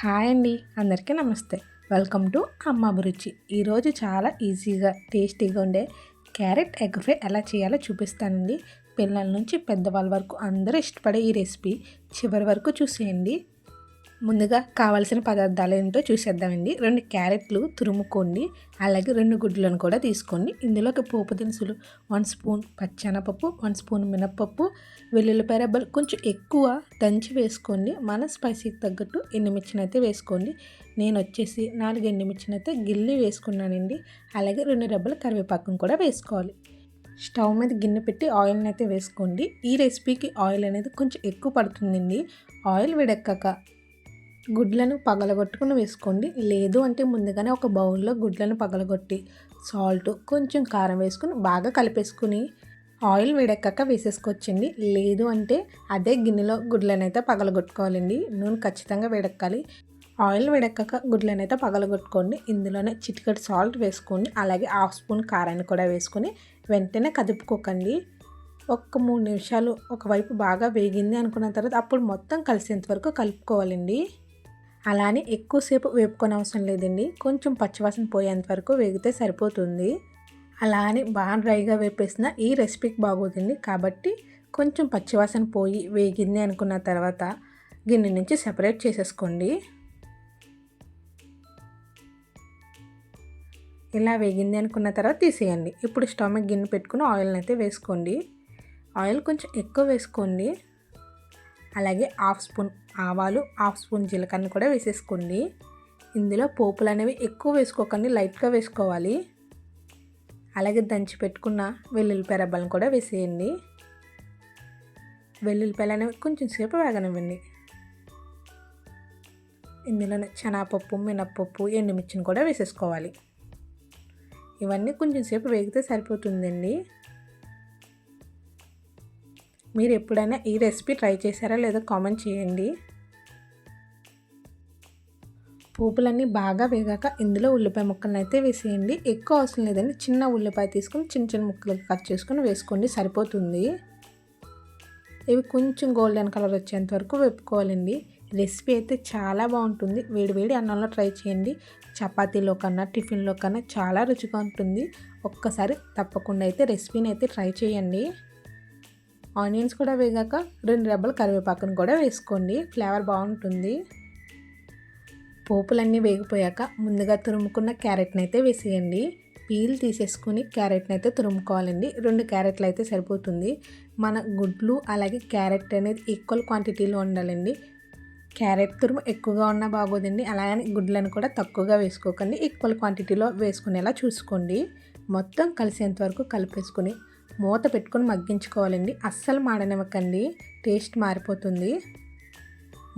Hi అండి, అందరికీ నమస్తే. వెల్కమ్ టు అమ్మ అభిరుచి. ఈరోజు చాలా ఈజీగా టేస్టీగా ఉండే క్యారెట్ ఎగ్ ఫ్రై ఎలా చేయాలో చూపిస్తానండి. పిల్లల నుంచి పెద్దవాళ్ళ వరకు అందరూ ఇష్టపడే ఈ రెసిపీ చివరి వరకు చూసేయండి. ముందుగా కావాల్సిన పదార్థాలు ఏంటో చూసేద్దామండి. 2 క్యారెట్లు తురుముకోండి, అలాగే 2 గుడ్లను కూడా తీసుకోండి. ఇందులోకి పోపు దినుసులు 1 స్పూన్ పచ్చెనపప్పు, 1 స్పూన్ మినప్పప్పు, వెల్లుల్లిపాయ రెబ్బలు కొంచెం ఎక్కువ దంచి వేసుకోండి. మన స్పైసీకి తగ్గట్టు ఎండుమిర్చిని అయితే వేసుకోండి. నేను వచ్చేసి 4 ఎండుమిర్చిని అయితే గిల్లి వేసుకున్నానండి. అలాగే 2 రెబ్బల కరివేపాకును కూడా వేసుకోవాలి. స్టవ్ మీద గిన్నె పెట్టి ఆయిల్ని అయితే వేసుకోండి. ఈ రెసిపీకి ఆయిల్ అనేది కొంచెం ఎక్కువ పడుతుందండి. ఆయిల్ వేడెక్కాక గుడ్లను పగలగొట్టుకుని వేసుకోండి. లేదు అంటే ముందుగానే ఒక బౌల్లో గుడ్లను పగలగొట్టి సాల్ట్ కొంచెం కారం వేసుకుని బాగా కలిపేసుకుని ఆయిల్ వేడెక్కాక వేసేసుకోవచ్చండి. లేదు అంటే అదే గిన్నెలో గుడ్లను అయితే పగలగొట్టుకోవాలండి. నూనె ఖచ్చితంగా వేడెక్కాలి. ఆయిల్ వేడెక్కాక గుడ్లను అయితే పగలగొట్టుకోండి. ఇందులోనే చిటికెడు సాల్ట్ వేసుకోండి. అలాగే 1/2 స్పూన్ కారాన్ని కూడా వేసుకొని వెంటనే కదుపుకోకండి. 3 నిమిషాలు ఒకవైపు బాగా వేగింది అనుకున్న తర్వాత అప్పుడు మొత్తం కలిసేంత వరకు కలుపుకోవాలండి. అలానే ఎక్కువసేపు వేపుకొని అవసరం లేదండి. కొంచెం పచ్చివాసన పోయేంత వరకు వేగితే సరిపోతుంది. అలానే బాగా డ్రైగా వేపేసిన ఈ రెసిపీకి బాగోదండి. కాబట్టి కొంచెం పచ్చివాసన పోయి వేగింది అనుకున్న తర్వాత గిన్నె నుంచి సెపరేట్ చేసేసుకోండి. ఇలా వేగింది అనుకున్న తర్వాత తీసేయండి. ఇప్పుడు స్టవ్ మీద గిన్నె పెట్టుకుని ఆయిల్ని అయితే వేసుకోండి. ఆయిల్ కొంచెం ఎక్కువ వేసుకోండి. అలాగే 1/2 స్పూన్ ఆవాలు, 1/2 స్పూన్ జీలకర్ర కూడా వేసేసుకోండి. ఇందులో పోపులు అనేవి ఎక్కువ వేసుకోకండి, లైట్గా వేసుకోవాలి. అలాగే దంచి పెట్టుకున్న వెల్లుల్లిపాయ రెబ్బలను కూడా వేసేయండి. వెల్లుల్లిపాయలు అనేవి కొంచెం సేపు వేగనివ్వండి. ఇందులోనే శనగపప్పు, మినప్పప్పు, ఎండుమిర్చిని కూడా వేసేసుకోవాలి. ఇవన్నీ కొంచెం సేపు వేగితే సరిపోతుందండి. మీరు ఎప్పుడైనా ఈ రెసిపీ ట్రై చేశారా లేదో కామెంట్ చేయండి. పోపులన్నీ బాగా వేగాక ఇందులో ఉల్లిపాయ ముక్కలను అయితే వేసేయండి. ఎక్కువ అవసరం లేదండి. చిన్న ఉల్లిపాయ తీసుకుని చిన్న చిన్న ముక్కలుగా కట్ చేసుకుని వేసుకోండి, సరిపోతుంది. ఇవి కొంచెం గోల్డెన్ కలర్ వచ్చేంత వరకు వేపుకోవాలండి. రెసిపీ అయితే చాలా బాగుంటుంది. వేడివేడి అన్నంలో ట్రై చేయండి. చపాతీలో కన్నా టిఫిన్లో కన్నా చాలా రుచిగా ఉంటుంది. ఒక్కసారి తప్పకుండా అయితే రెసిపీని అయితే ట్రై చేయండి. ఆనియన్స్ కూడా వేగాక 2 రెబ్బల కరివేపాకును కూడా వేసుకోండి, ఫ్లేవర్ బాగుంటుంది. పోపులన్నీ వేగిపోయాక ముందుగా తురుముకున్న క్యారెట్ని అయితే వేసేయండి. పీల్ తీసేసుకుని క్యారెట్ని అయితే తురుముకోవాలండి. 2 క్యారెట్లు అయితే సరిపోతుంది. మన గుడ్లు అలాగే క్యారెట్ అనేది ఈక్వల్ క్వాంటిటీలో ఉండాలండి. క్యారెట్ తురుము ఎక్కువగా ఉన్నా బాగోదండి. అలాగే గుడ్లను కూడా తక్కువగా వేసుకోకండి, ఈక్వల్ క్వాంటిటీలో వేసుకునేలా చూసుకోండి. మొత్తం కలిసేంత వరకు కలిపేసుకుని మూత పెట్టుకొని మగ్గించుకోవాలండి. అస్సలు మాడనివ్వకండి, టేస్ట్ మారిపోతుంది.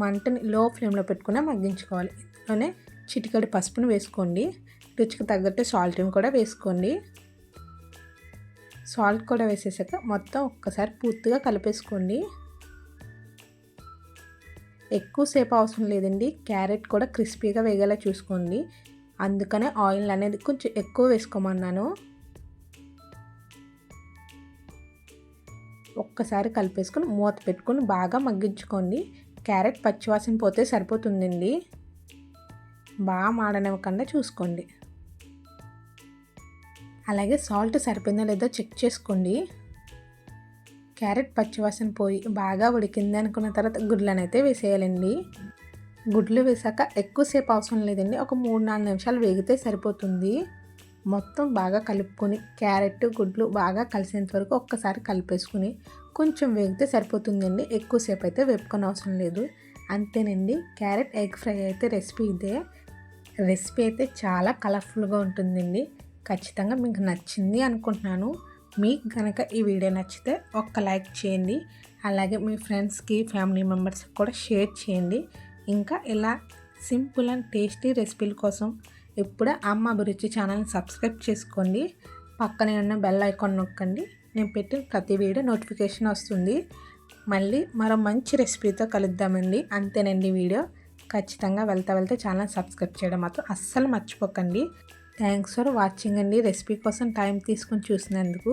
మంటని లో ఫ్లేమ్లో పెట్టుకుని మగ్గించుకోవాలి. ఇందులోనే చిటికెడు పసుపును వేసుకోండి. రుచికి తగ్గట్టు సాల్ట్ని కూడా వేసుకోండి. సాల్ట్ కూడా వేసేసాక మొత్తం ఒక్కసారి పూర్తిగా కలిపేసుకోండి. ఎక్కువసేపు అవసరం లేదండి. క్యారెట్ కూడా క్రిస్పీగా వేగేలా చూసుకోండి. అందుకనే ఆయిల్ అనేది కొంచెం ఎక్కువ వేసుకోమన్నాను. ఒక్కసారి కలిపేసుకొని మూత పెట్టుకొని బాగా మగ్గించుకోండి. క్యారెట్ పచ్చివాసన పోతే సరిపోతుందండి. బాగా మాడనివ్వకుండా చూసుకోండి. అలాగే సాల్ట్ సరిపోయిందో లేదో చెక్ చేసుకోండి. క్యారెట్ పచ్చివాసన పోయి బాగా ఉడికింది అనుకున్న తర్వాత గుడ్లను అయితే వేసేయాలండి. గుడ్లు వేసాక ఎక్కువసేపు అవసరం లేదండి. ఒక 3-4 నిమిషాలు వేగితే సరిపోతుంది. మొత్తం బాగా కలుపుకొని క్యారెట్ గుడ్లు బాగా కలిసేంత వరకు ఒక్కసారి కలిపేసుకుని కొంచెం వేగితే సరిపోతుందండి. ఎక్కువసేపు అయితే వేపుకొని అవసరం లేదు. అంతేనండి, క్యారెట్ ఎగ్ ఫ్రై అయితే రెసిపీ ఇదే. రెసిపీ అయితే చాలా కలర్ఫుల్గా ఉంటుందండి. ఖచ్చితంగా మీకు నచ్చింది అనుకుంటున్నాను. మీకు కనుక ఈ వీడియో నచ్చితే ఒక్క లైక్ చేయండి. అలాగే మీ ఫ్రెండ్స్కి, ఫ్యామిలీ మెంబర్స్కి కూడా షేర్ చేయండి. ఇంకా ఇలా సింపుల్ అండ్ టేస్టీ రెసిపీల కోసం ఇప్పుడు అమ్మ అభిరుచి ఛానల్ని సబ్స్క్రైబ్ చేసుకోండి. పక్కనే ఉన్న బెల్ ఐకాన్ నొక్కండి. నేను పెట్టిన ప్రతి వీడియో నోటిఫికేషన్ వస్తుంది. మళ్ళీ మరో మంచి రెసిపీతో కలుద్దామండి. అంతేనండి వీడియో. ఖచ్చితంగా వెళ్తే ఛానల్ సబ్స్క్రైబ్ చేయడం మాత్రం అస్సలు మర్చిపోకండి. థ్యాంక్స్ ఫర్ వాచింగ్ అండి. రెసిపీ కోసం టైం తీసుకొని చూసినందుకు.